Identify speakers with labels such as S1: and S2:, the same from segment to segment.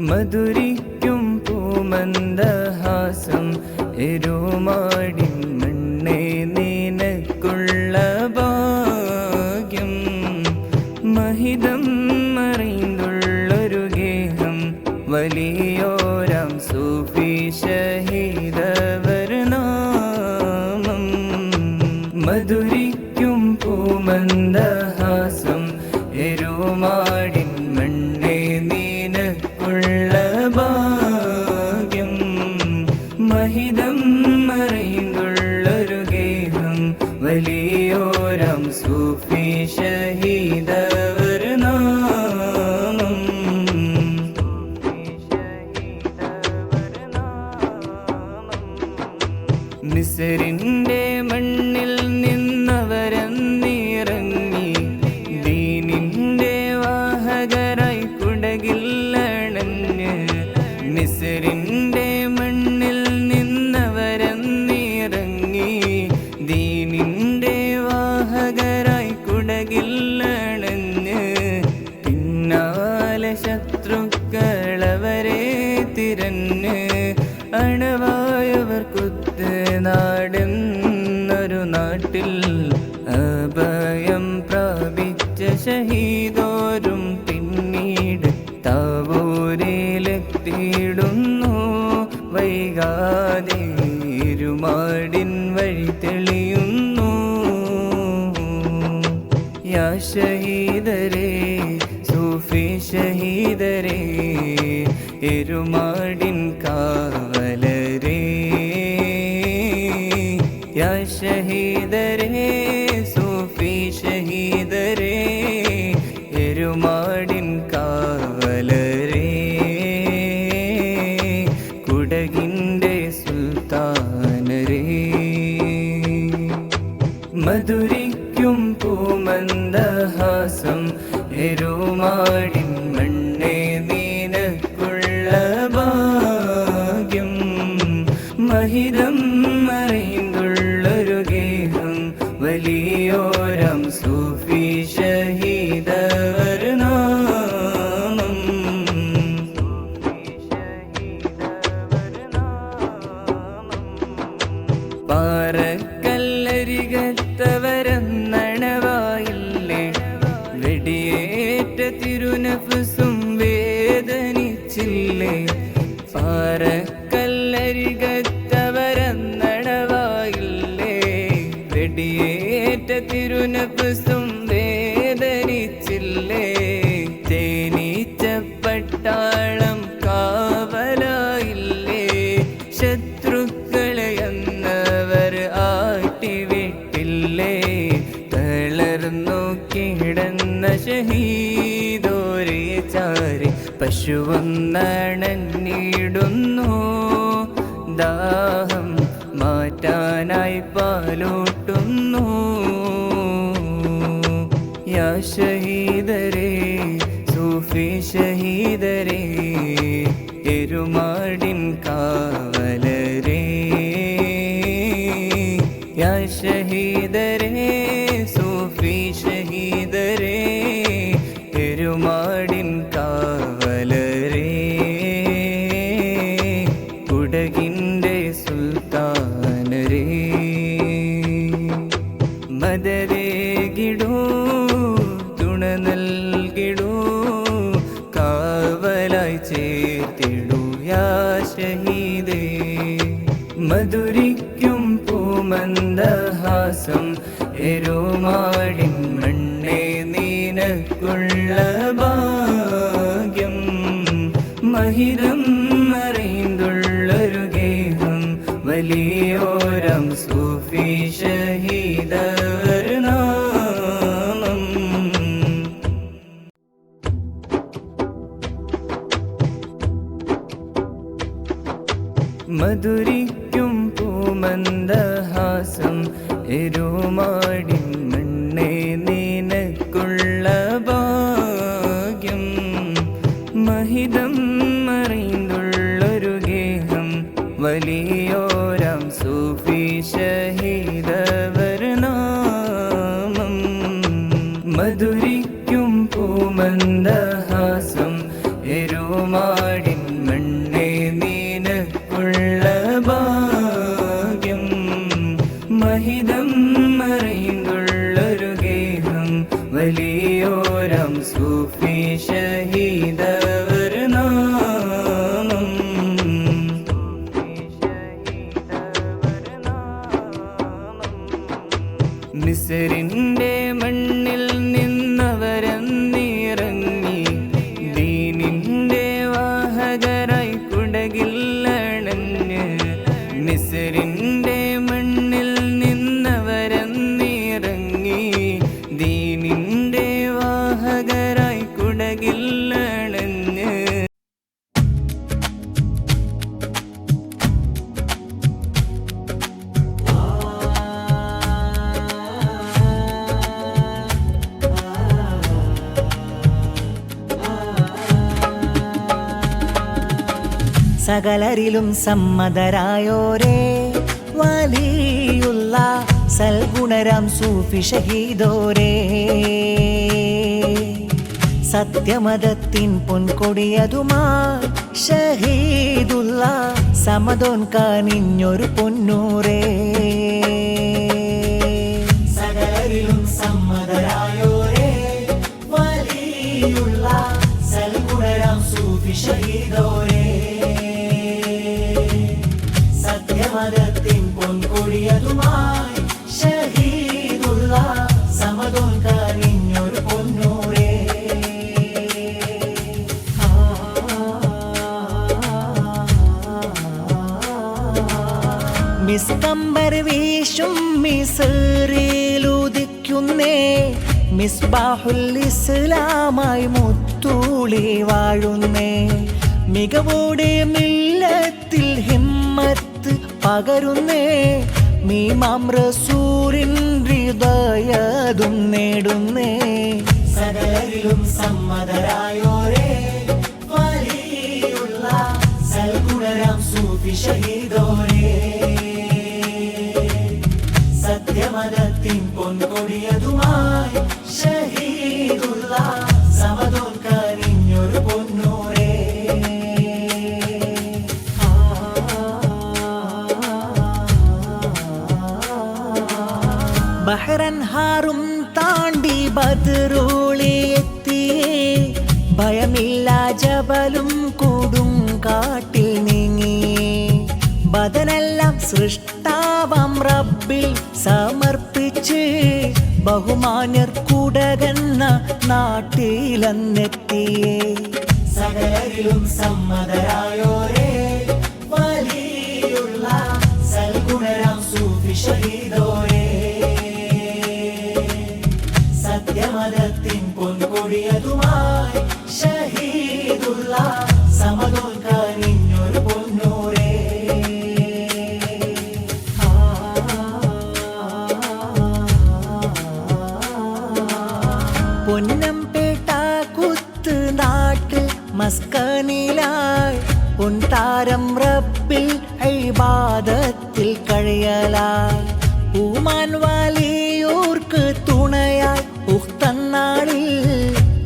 S1: മധുരിക്കും പൂമന്ദഹാസം എരുമാടിൻ മണ്ണേ നിനക്കുള്ള ഭാഗ്യം. മഹിതം മറിந்துള്ളൊരു ഗേഹം വലിയോരാം സൂഫി ഷഹീദവർ നാമം. മധുരിക്കും പൂമന്ദഹാസം എരുമാടിൻ മണ്ണേ നിനക്കുള്ള ഭാഗ്യം. മഹിതം മറിந்துള്ളൊരു ഗേഹം വലിയോരാം സൂഫി ഷഹീദവർ നാമം. മിസ്രിന്റെ മണ്ണിൽ നിന്നവരന്നിറങ്ങി ദീനിന്റെ വാഹകരായി കുടകില്ലണഞ്ഞ്. മിസ്രിന്റെ മണ്ണിൽ നിന്നവരന്നിറങ്ങി ദീനിന്റെ വാഹകരായി കുടകില്ലണഞ്ഞ്. പിന്നാലെ ശത്രുക്കളവരെ തിരഞ്ഞ് അണവായവർ കുത്ത് നാടെന്നൊരു നാട്ടിൽ അഭയം പ്രാപിച്ച ഷഹീദോരും പിന്നീട് താവൂരിലെത്തിയിടുന്നു. വൈകാതെ ഇരുമാടിൻ വഴി തെളിയുന്നു. യാ ഷഹീദരേ സൂഫി ഷഹീദരേ എരുമാടിൻ കാവലരേ. യാ ഷഹീദരേ സൂഫി ഷഹീദരേ എരുമാടിൻ കാവലരേ. കുടകിൻ്റെ സുൽത്താനരേ. മധുരിക്കും പൂമന്ദഹാസം എരുമാടിൻ മണ്ണേ നിനക്കുള്ള ഭാഗ്യം. മഹിതം മറിந்துള്ളൊരു ഗേഹം വലിയോരാം സൂഫി ഷഹീദവർ നാമം. പാറക്കല്ലരികത്തവരെന്നണവായില്ലേ വെടിയേറ്റ തിരുനഫ്സും വേദനിച്ചില്ലേ. പാറക്കല്ലരികത്തവരെന്നണവായില്ലേ വെടിയേറ്റ തിരുനഫ്സും വേദനിച്ചില്ലേ. തേനീച്ചപ്പട്ടാളം കാവലായില്ലേ. ശത്രുക്കളെ എന്നവർ ആട്ടിവിട്ടില്ലേ. തളർന്നു കിടന്ന ഷഹീദോരെ ചാരി പശുവൊന്നണഞ്ഞിടുന്നു. ദാഹം മാറ്റാനായി പാലൂട്ടുന്നു. യാ ഷഹീദരേ സൂഫി ഷഹീദരേ എരുമാടിൻ കാവലരേ. യാ ഷഹീദരേ സൂഫി ഷഹീദരേ എരുമാടിൻ കാവലരേ. കുടകിൻ്റെ സുൽത്താനരേ. മദദേകിടൂ തുണ നൽകിടൂ കാവലായി ചേർത്തിടൂ യാ ഷഹീദേ. മധുരിക്കും പൂമന്ദഹാസം എരുമാടിൻ മണ്ണേ നിനക്കുള്ള ഭാഗ്യം. മഹിതം മറിந்துള്ളൊരു ഗേഹം വലിയോരാം സൂഫി ഷഹീദവർ നാമം. മധുരിക്കും പൂമന്ദഹാസം എരുമാടിൻ മണ്ണേ നിനക്കുള്ള ഭാഗ്യം. മഹിതം മറിந்துള്ളൊരു ഗേഹം വലിയോരാം സൂഫി ഷഹീദവർ നാമം. മധുരിക്കും പൂമന്ദഹാസം എരുമാടിൻ ഷഹീദവർ നാമം മിസ്രിന്റെ മണ്ണിൽ നിന്നവരന്നിറങ്ങി ദീനിന്റെ വാഹകരായി കുടകില്ലണഞ്ഞ് മിസ്രിന്റെ മണ്ണിൽ നിന്നവരന്നിറങ്ങി ദീനിന്റെ വാഹകരായി കുടകില്ലണഞ്ഞ്
S2: സകലരിലും സമ്മതരായോരേ വലിയുള്ള സൽഗുണരാം സൂഫി ഷഹീദോരേ സത്യമതത്തിൻ പൊൻകൊടിയതുമാ ഷഹീദുള്ള സമദോൻ കാനിഞ്ഞൊരു പൊന്നൂരേ സകലരിലും സമ്മതരായോരേ വലിയുള്ള സൽഗുണരാം സൂഫി ഷഹീദോരേ സത്യമതത്തിൻ പൊൻകൊടിയതുമായി ഷഹീദുള്ള സമദോൻ കാനിഞ്ഞൊരു പൊന്നൂരേ മിസ്കമ്പർ വീശും മിസ്റിലുദിക്കുന്നേ മിസ്ബാഹുൽ ഇസ്ലാമായി മുത്തൂളി വാഴുന്നേ മികവോടെ മില്ലത്തിൽ ഹിമ്മത്ത് പകരുന്നേ മീമാം റസൂലിൻ ഹൃദയതും നേടുന്നേ സകലരിലും സമ്മതരായോരേ വലിയുള്ള സൽഗുണരാം സൂഫി ഷഹീദോരേ സത്യമതത്തിൻ പൊൻകൊടിയതുമായി ഷഹീദുള്ള സമദോൻ കാനിഞ്ഞൊരു പൊന്നൂരേ ബഹ്റൻഹാറും താണ്ടി ബദ്റോളിയെത്തിയേ ഭയമില്ല ജബലും കൂടും കാട്ടിൽ നീങ്ങിയേ ബദനെല്ലാം സൃഷ്ടാവാം റബ്ബിൽ സമർപ്പിച്ച് ബഹുമാന്യർ കുടകന്ന നാട്ടിലെന്നെത്തിയേ സകലരിലും സമ്മതരായോരേ വലിയുള്ള സൽഗുണരാം സൂഫി ഷഹീദോരേ സത്യമതത്തിൻ പൊൻകൊടിയതുമായി ഷഹീദുള്ള സമദോൻ കാനിഞ്ഞൊരു പൊന്നൂരേ പൊന്നംപേട്ട കുത്ത് നാട്ടിൽ മസ്കനിലായി പൊൻതാരം റബ്ബിൽ ഇബാദത്തിൽ കഴിയലായി പൂമാൻ വലിയൂർക്ക് തുണയായി ഉഖ്തന്നാളിൽ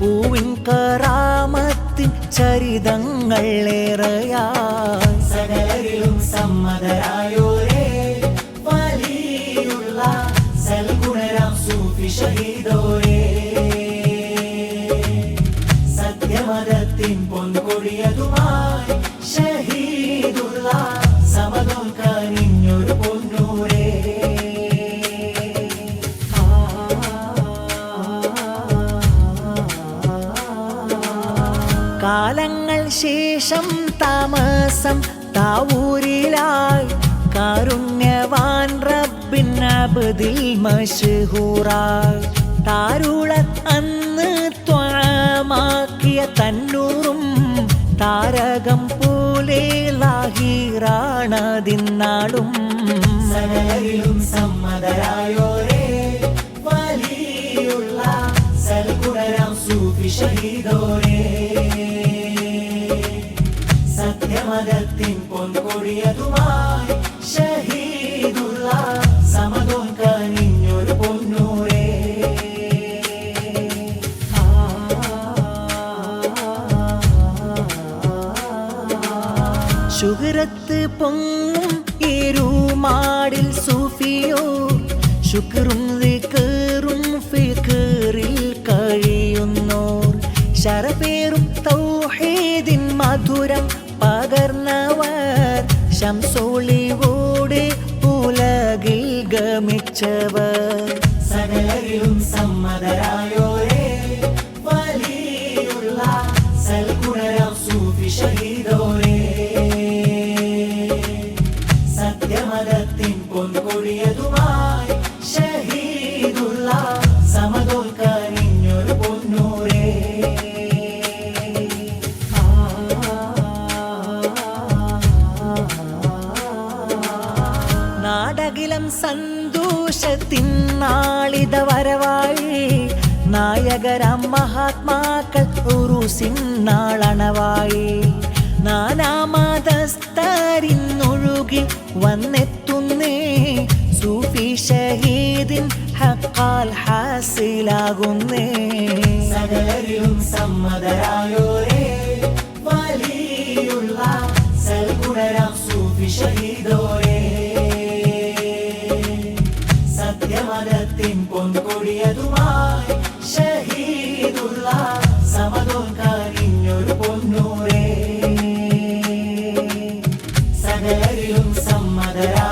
S2: പൂവിൻ കറാമത്തിൻ ചരിതങ്ങൾ ഏറെയായി സകലരിലും സമ്മതരായോരേ വലിയുള്ള സൽഗുണരാം സൂഫി ഷഹീദോരേ സത്യമതത്തിൻ പൊൻകൊടിയതുമായി ഷഹീദുള്ള സമദോൻ കാനിഞ്ഞൊരു പൊന്നൂരേ കാലങ്ങൾ ശേഷം താമസം താവൂരിലായി കാരുണ്യവാൻ റബ്ബിൻ അബ്ദിൽ മശ്ഹൂറായി താരുളത്ത് അന്ന് ത്വമാക്കിയ തന്നൂറും താരകം പോലെ ലാഹിറാണതിന്നാളും സകലരിലും സമ്മതരായോരേ വലിയുള്ള സൽഗുണരാം സൂഫി ഷഹീദോരേ സത്യമതത്തിൻ പൊൻകൊടിയതുമായി ഷഹീദുള്ള സമദോൻ കാനിഞ്ഞൊരു പൊന്നൂരേ ശുഹ്റത്ത് പൊങ്ങും ഏരുമാടിൽ സൂഫിയോ ശുക്റും ദിക്റും ഫിക്റിൽ കഴിയുന്നോർ ശരപേറും തൗഹീദിൻ മധുരം പകർന്നവർ ശംസൊളിവോടെ ഉലകിൽ ഗമിച്ചവർ സകലരിലും സമ്മതരായോരേ വലിയുള്ള സൽഗുണരാം സൂഫി ഷഹീദോരേ സത്യമതത്തിൻ പൊൻകൊടിയതുമായി ഷഹീദുള്ള സമതോൽക്കാനിഞ്ഞൊരു പൊന്നൂരേ നാടകിലം സന്തോഷത്തിൻ നാളിത വരവായി നായകരാം മഹാത്മാക്കൾ ഉറുസിൻ നാളണവായി നാനാമതസ്ഥരിന്നൊഴുകി വന്നെത്തുന്നേ സൂഫി ഷഹീദിൻ ഹഖാൽ ഹാസിലാകുന്നേ സകലരിലും സമ്മതരായോരേ വലിയുള്ള സൽഗുണരാം സൂഫി ഷഹീദോരേ സത്യമതത്തിൻ പൊൻകൊടിയതുമായി ഷഹീദുള്ള സമതോൽക്കാനിഞ്ഞൊരു പൊന്നൂരേ സകലരിലും സമ്മതരാ